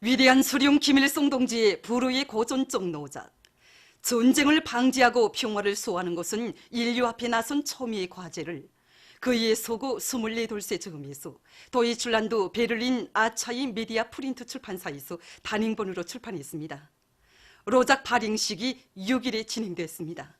위대한 수룡 김일성 동지의 불후의 고전적 노작. 전쟁을 방지하고 평화를 수호하는 것은 인류 앞에 나선 초미의 과제를 그이에 서고 24돌세 즈음에서 도이출란드 베를린 아차이 미디아 프린트 출판사에서 단행본으로 출판했습니다. 로작 발행식이 6일에 진행됐습니다.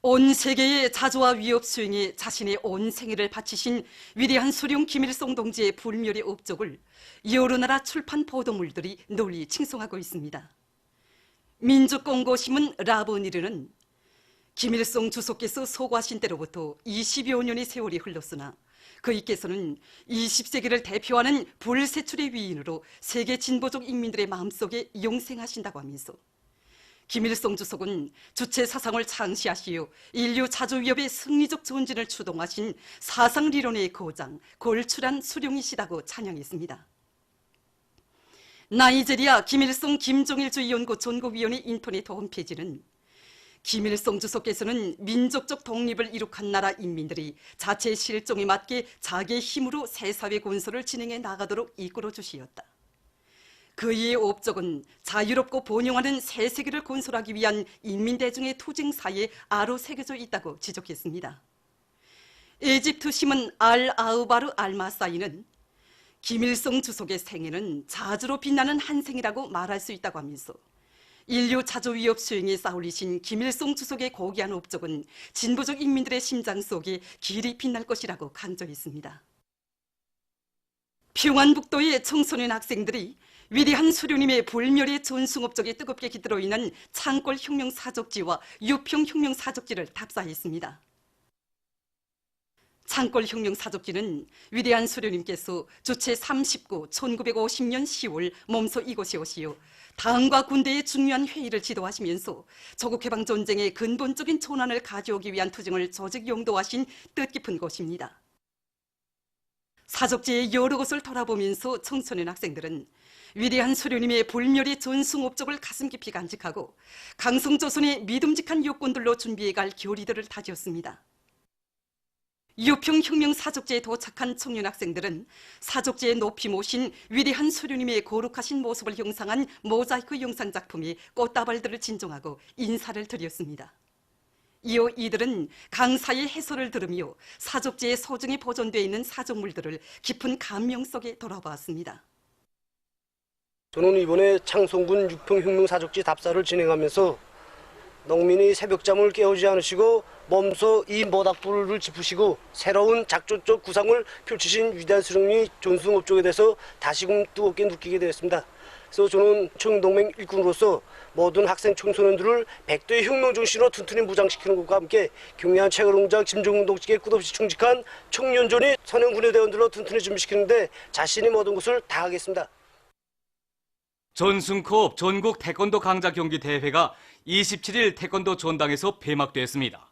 온 세계의 자주와 위협 수행에 자신의 온 생애를 바치신 위대한 수룡 김일성 동지의 불멸의 업적을 여러 나라 출판 보도물들이 널리 칭송하고 있습니다. 민족공고신문 라버니르는 김일성 주석께서 소과하신 때로부터 20여 년의 세월이 흘렀으나 그이께서는 20세기를 대표하는 불세출의 위인으로 세계 진보적 인민들의 마음속에 영생하신다고 하면서 김일성 주석은 주체 사상을 창시하시어 인류 자주위협의 승리적 전진을 추동하신 사상리론의 거장, 골출한 수룡이시다고 찬양했습니다. 나이제리아 김일성 김정일주의 연구 전국위원회 인터넷 홈페이지는 김일성 주석께서는 민족적 독립을 이룩한 나라 인민들이 자체의 실정에 맞게 자기의 힘으로 새사회 건설을 진행해 나가도록 이끌어 주시었다. 그의 업적은 자유롭고 번영하는 새 세계를 건설하기 위한 인민대중의 투쟁사에 아로 새겨져 있다고 지적했습니다. 에집트 신문 알-아흐바르 알-마사이는 김일성 주석의 생애는 자주로 빛나는 한 생이라고 말할 수 있다고 하면서 인류 자주위협 수행에 싸울리신 김일성 주석의 고귀한 업적은 진보적 인민들의 심장 속에 길이 빛날 것이라고 강조했습니다. 평안북도의 청소년 학생들이 위대한 수룡님의 불멸의 전승업적에 뜨겁게 깃들어 있는 창골혁명사적지와 유평혁명사적지를 답사했습니다. 창골혁명사적지는 위대한 수룡님께서 주체 39, 1950년 10월 몸소 이곳에 오시어 당과 군대의 중요한 회의를 지도하시면서 조국해방전쟁의 근본적인 전환을 가져오기 위한 투쟁을 조직 용도하신 뜻깊은 곳입니다. 사적지의 여러 곳을 돌아보면서 청소년 학생들은 위대한 수룡님의 불멸의 전승 업적을 가슴 깊이 간직하고 강성조선의 믿음직한 요건들로 준비해갈 교리들을 다지었습니다. 유평혁명 사적지에 도착한 청년 학생들은 사적지에 높이 모신 위대한 수룡님의 거룩하신 모습을 형상한 모자이크 영상 작품에 꽃다발들을 진정하고 인사를 드렸습니다. 이어 이들은 강사의 해설을 들으며 사적지에 소중히 보존되어 있는 사적물들을 깊은 감명 속에 돌아보았습니다. 저는 이번에 창송군 유평혁명사적지 답사를 진행하면서 농민의 새벽잠을 깨우지 않으시고 몸소 이 모닥불을 짚으시고 새로운 작전적 구상을 펼치신 위대한 수령님의 전승업적에 대해서 다시금 뜨겁게 느끼게 되었습니다. 그래서 저는 청동맹 일꾼으로서 모든 학생 청소년들을 백도의 혁명 정신으로 튼튼히 무장시키는 것과 함께 경례한 최고롱장 김정은 동지께 끝없이 충직한 청년전이 선행군의 대원들로 튼튼히 준비시키는데 자신의 모든 것을 다하겠습니다. 전승컵 전국 태권도 강자 경기 대회가 27일 태권도 전당에서 폐막됐습니다.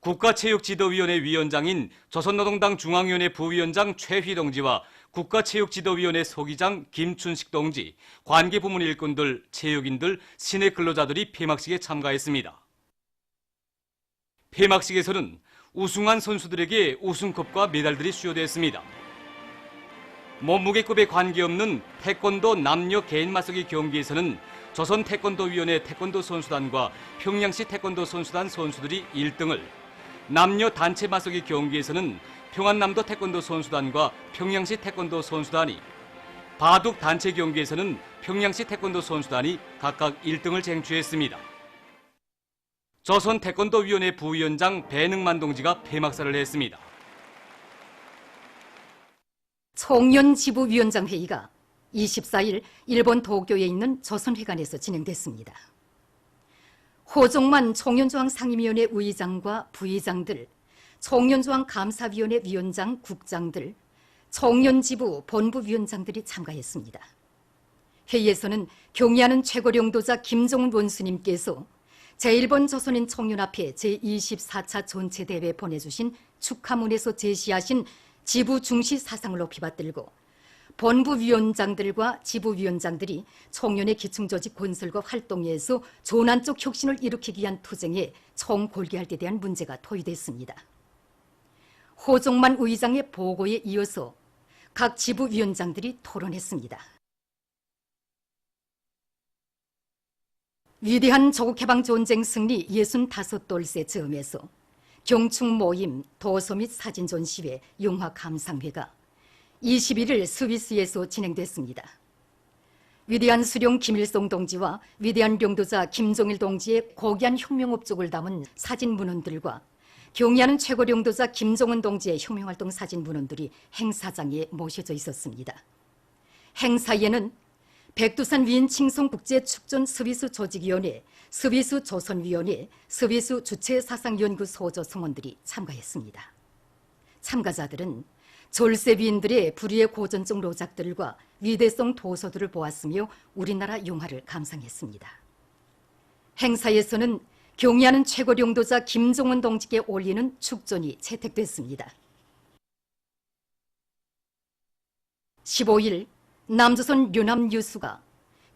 국가체육지도위원회 위원장인 조선노동당 중앙위원회 부위원장 최휘 동지와 국가체육지도위원회 소기장 김춘식 동지, 관계부문 일꾼들, 체육인들, 시내 근로자들이 폐막식에 참가했습니다. 폐막식에서는 우승한 선수들에게 우승컵과 메달들이 수여됐습니다. 몸무게급에 관계없는 태권도 남녀 개인 맞서기 경기에서는 조선태권도위원회 태권도 선수단과 평양시 태권도 선수단 선수들이 1등을, 남녀 단체 맞서기 경기에서는 평안남도 태권도 선수단과 평양시 태권도 선수단이, 바둑 단체 경기에서는 평양시 태권도 선수단이 각각 1등을 쟁취했습니다. 조선태권도위원회 부위원장 배능만 동지가 폐막사를 했습니다. 청년지부위원장 회의가 24일 일본 도쿄에 있는 조선회관에서 진행됐습니다. 호종만 청년조항 상임위원회 의장과 부의장들, 청년조항 감사위원회 위원장, 국장들, 청년지부 본부위원장들이 참가했습니다. 회의에서는 경의하는 최고령도자 김정은 원수님께서 제1번 조선인 청년합회 제24차 전체대회에 보내주신 축하문에서 제시하신 지부 중시 사상을 높이 받들고 본부위원장들과 지부위원장들이 청년의 기충조직 건설과 활동에서 전환적 혁신을 일으키기 위한 투쟁에 총골기할 때 대한 문제가 토의됐습니다. 호종만 의장의 보고에 이어서 각 지부 위원장들이 토론했습니다. 위대한 조국해방 전쟁 승리 65돌세 즈음에서 경축 모임, 도서 및 사진 전시회, 영화 감상회가 21일 스위스에서 진행됐습니다. 위대한 수령 김일성 동지와 위대한領導자 김종일 동지의 고귀한 혁명 업적을 담은 사진 문헌들과 경의하는 최고領導자 김정은 동지의 혁명활동 사진 문헌들이 행사장에 모셔져 있었습니다. 행사에는 백두산 위인 칭송국제축전 스위스 조직위원회, 스위스 조선위원회, 스위스 주체사상연구소조 성원들이 참가했습니다. 참가자들은 졸세 위인들의 불의의 고전적 로작들과 위대성 도서들을 보았으며 우리나라 용화를 감상했습니다. 행사에서는 경의하는 최고領導자 김정은 동지께 올리는 축전이 채택됐습니다. 15일 남조선 연합뉴스가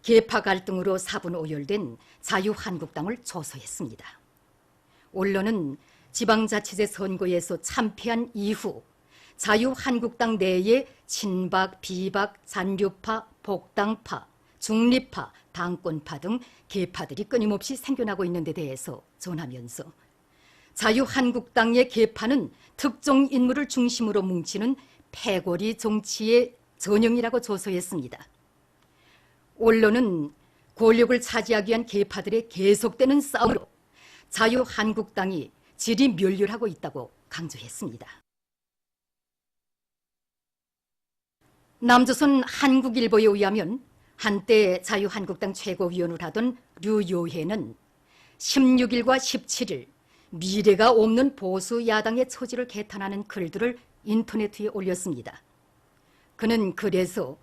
계파 갈등으로 사분 오열된 자유한국당을 조소했습니다. 언론은 지방자치제 선거에서 참패한 이후 자유한국당 내에 친박, 비박, 잔류파, 복당파, 중립파, 당권파 등 계파들이 끊임없이 생겨나고 있는 데 대해서 전하면서 자유한국당의 계파는 특정 인물을 중심으로 뭉치는 패거리 정치의 전형이라고 조소했습니다. 언론은 권력을 차지하기 위한 계파들의 계속되는 싸움으로 자유한국당이 질이 멸렬하고 있다고 강조했습니다. 남조선 한국일보에 의하면 한때 자유한국당 최고위원을 하던 류요해는 16일과 17일 미래가 없는 보수 야당의 처지를 개탄하는 글들을 인터넷에 올렸습니다. 그는 그래서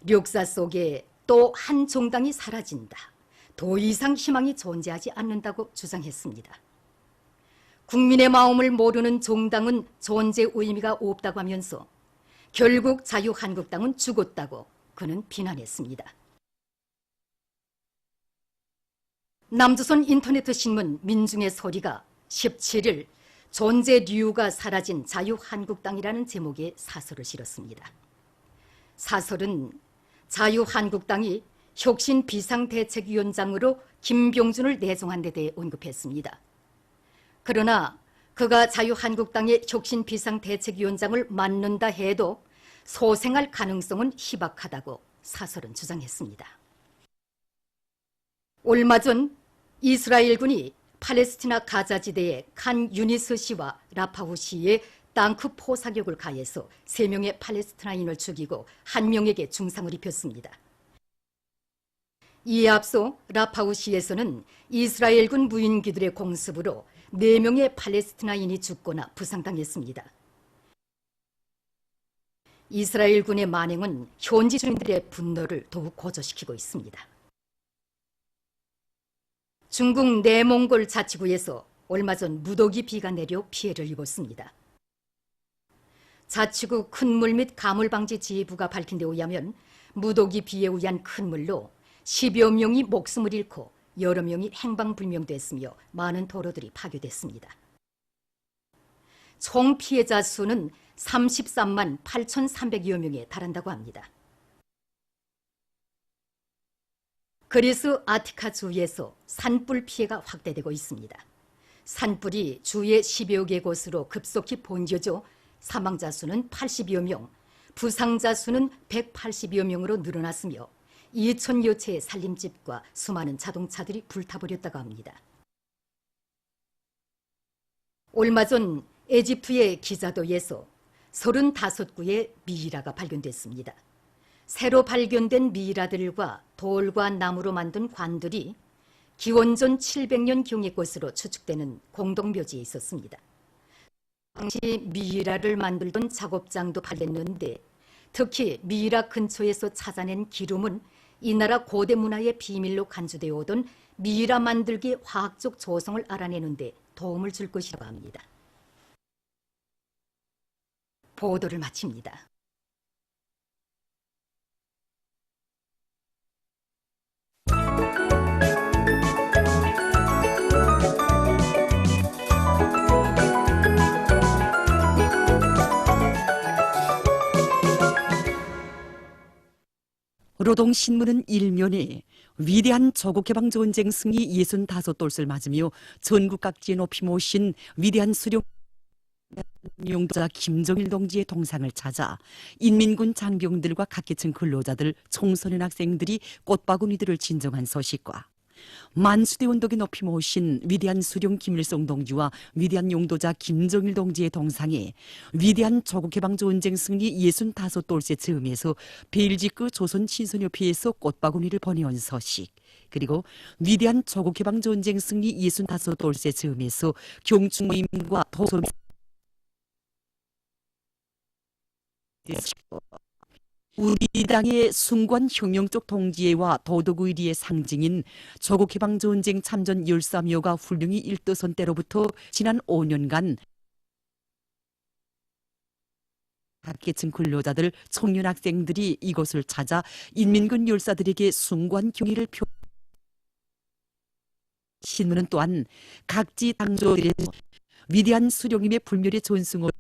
역사 속에 또 한 정당이 사라진다. 더 이상 희망이 존재하지 않는다고 주장했습니다. 국민의 마음을 모르는 정당은 존재 의미가 없다고 하면서 결국 자유한국당은 죽었다고 그는 비난했습니다. 남조선 인터ネット신문 민중의 소리가 17일 존재 이유가 사라진 자유한국당이라는 제목의 사설을 실었습니다. 사설은 자유한국당이 혁신 비상대책위원장으로 김병준을 내정한 데 대해 언급했습니다. 그러나 그가 자유한국당의 혁신 비상대책위원장을 맡는다 해도 소생할 가능성은 희박하다고 사설은 주장했습니다. 얼마 전 이스라엘군이 팔레스티나 가자지대의 칸 유니스 시와 라파후 시에 땅크 포사격을 가해서 3명의 팔레스티나인을 죽이고 1명에게 중상을 입혔습니다. 이에 앞서 라파후 시에서는 이스라엘군 무인기들의 공습으로 4명의 팔레스티나인이 죽거나 부상당했습니다. 이스라엘군의 만행은 현지 주민들의 분노를 더욱 고조시키고 있습니다. 중국 내몽골 자치구에서 얼마 전 무더기 비가 내려 피해를 입었습니다. 자치구 큰물 및 가물방지 지휘부가 밝힌 데 의하면 무더기 비에 의한 큰 물로 10여 명이 목숨을 잃고 여러 명이 행방불명됐으며 많은 도로들이 파괴됐습니다. 총 피해자 수는 33만 8,300여 명에 달한다고 합니다. 그리스 아티카 주에서 산불 피해가 확대되고 있습니다. 산불이 주의 10여 개 곳으로 급속히 번져져 사망자 수는 80여 명, 부상자 수는 180여 명으로 늘어났으며 2,000여 채의 살림집과 수많은 자동차들이 불타버렸다고 합니다. 얼마 전 에집트의 기자도에서 35구의 미이라가 발견됐습니다. 새로 발견된 미이라들과 돌과 나무로 만든 관들이 기원전 700년경의 것으로 추측되는 공동묘지에 있었습니다. 당시 미이라를 만들던 작업장도 발견했는데 특히 미이라 근처에서 찾아낸 기lum은 이 나라 고대 문화의 비밀로 간주되어 오던 미이라 만들기의 화학적 조성을 알아내는 데 도움을 줄 것이라고 합니다. 보도를 마칩니다. 노동신문은 일면에 위대한 조국해방전쟁 승리 65돌을 맞으며 전국 각지에 높이 모신 위대한 수령 용도자 김정일 동지의 동상을 찾아 인민군 장병들과 각계층 근로자들, 청소년 학생들이 꽃바구니들을 진정한 소식과 만수대 운동에 높이 모신 위대한 수령 김일성 동지와 위대한 용도자 김정일 동지의 동상에 위대한 조국해방전쟁 승리 65돌째 즈음에서 베일지크 조선 신선협회에서 꽃바구니를 보내온 소식, 그리고 위대한 조국해방전쟁 승리 65돌째 즈음에서 경충모임과 도소미 우리 당의 숭고한 혁명적 동지애와 도덕의리의 상징인 조국해방전쟁 참전 열사묘가 훌륭히 일떠선 때로부터 지난 5년간 각계층 근로자들, 청년 학생들이 이곳을 찾아 인민군 열사들에게 숭고한 경의를 표. 신문은 또한 각지 당조들의 위대한 수령님의 불멸의 전승을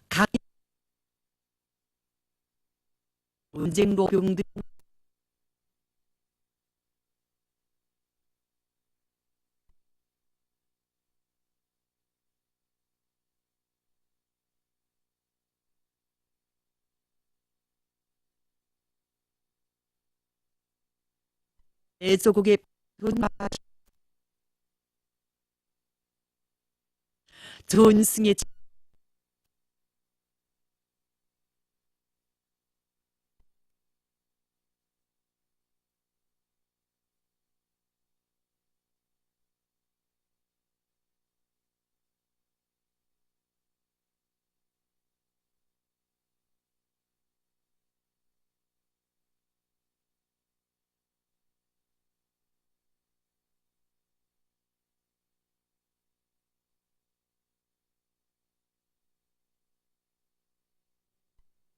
각 전쟁 노병들 애조국의 전승의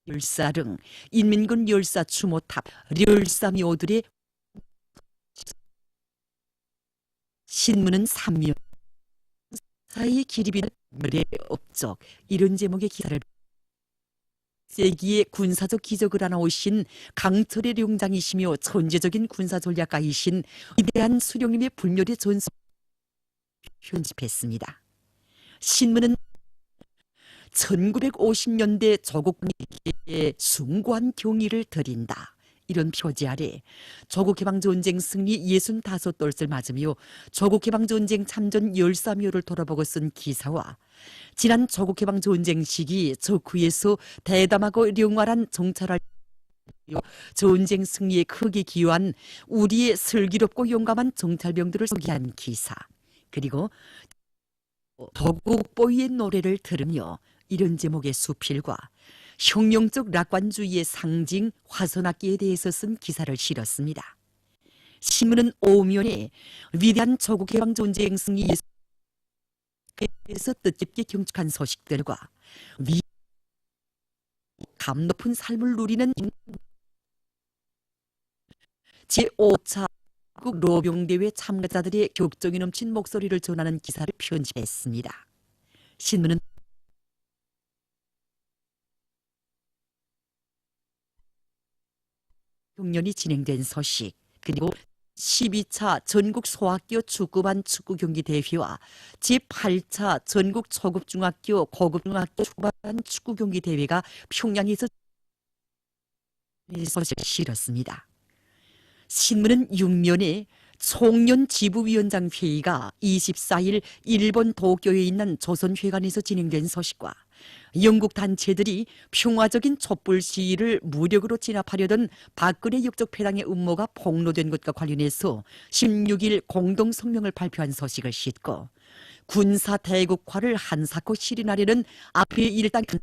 열사릉, 인민군 열사 추모탑, 열사묘들의 신문은 삼면 사이의 기립이는 의 업적, 이런 제목의 기사를 세기의 군사적 기적을 하나오신 강철의 룡장이시며 천재적인 군사 전략가이신 위대한 수령님의 불멸의 전승 편집했습니다. 신문은 1950년대 조국에게 숭고한 경의를 드린다, 이런 표지 아래 조국해방전쟁 승리 65돌을 맞으며 조국해방전쟁 참전 열사묘를 돌아보고 쓴 기사와 지난 조국해방전쟁 시기 적후에서 대담하고 영활한 정찰할 전쟁 승리에 크게 기여한 우리의 슬기롭고 용감한 정찰병들을 소개한 기사, 그리고 도국보위의 노래를 들으며 이런 제목의 수필과 혁명적 낙관주의의 상징 화선악기에 대해서 쓴 기사를 실었습니다. 신문은 오면에 위대한 조국해방전쟁 승리에서 뜻깊게 경축한 소식들과 감 높은 삶을 누리는 제5차 노병대회 참가자들의 격정이 넘친 목소리를 전하는 기사를 편집했습니다. 신문은 경연이 진행된 소식, 그리고 12차 전국 소학교 축구반 축구 경기 대회와 제8차 전국 초급중학교 고급중학교 축구반 축구 경기 대회가 평양에서 소식을 실었습니다. 신문은 6면에 총련 지부위원장 회의가 24일 일본 도쿄에 있는 조선회관에서 진행된 소식과 영국 단체들이 평화적인 촛불 시위를 무력으로 진압하려던 박근혜 역적 패당의 음모가 폭로된 것과 관련해서 16일 공동 성명을 발표한 소식을 싣고 군사 대국화를 한사코 실현하려는 앞의 일당한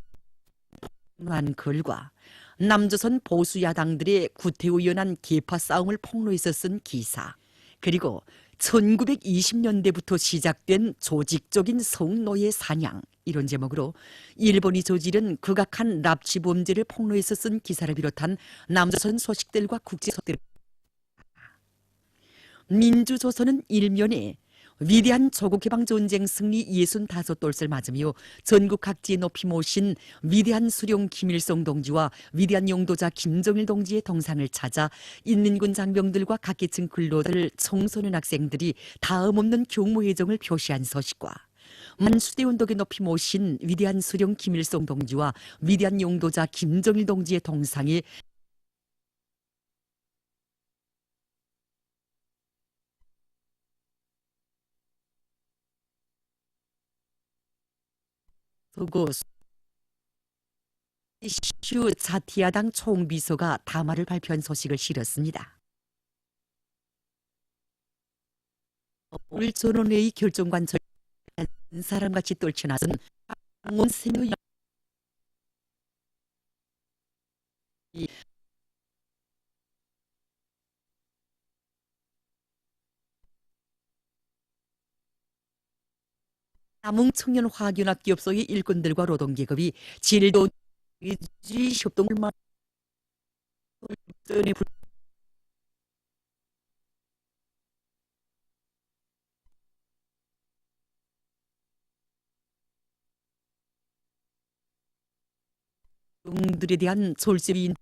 글과 남조선 보수 야당들의 구태의연한 계파 싸움을 폭로해서 쓴 기사, 그리고 1920년대부터 시작된 조직적인 성노예 사냥, 이런 제목으로 일본이 저지른 극악한 납치 범죄를 폭로해서 쓴 기사를 비롯한 남조선 소식들과 국제 소식들. 민주조선은 일면에 위대한 조국해방 전쟁 승리 65돌을 맞으며 전국 각지에 높이 모신 위대한 수령 김일성 동지와 위대한 용도자 김정일 동지의 동상을 찾아 인민군 장병들과 각계층 근로자들, 청소년 학생들이 다음 없는 경무애정을 표시한 서식과 만수대 운동에 높이 모신 위대한 수령 김일성 동지와 위대한 용도자 김정일 동지의 동상에 서고 이슈 자티야당 총비서가 담화를 발표한 소식을 실었습니다. 오늘 전원회의 결정관처 사람같이 떨쳐나선 강원세무 남흥 청년 화교납 기업소의 일꾼들과 노동계급이 진일도 의지 협동을 들에 대한 졸세인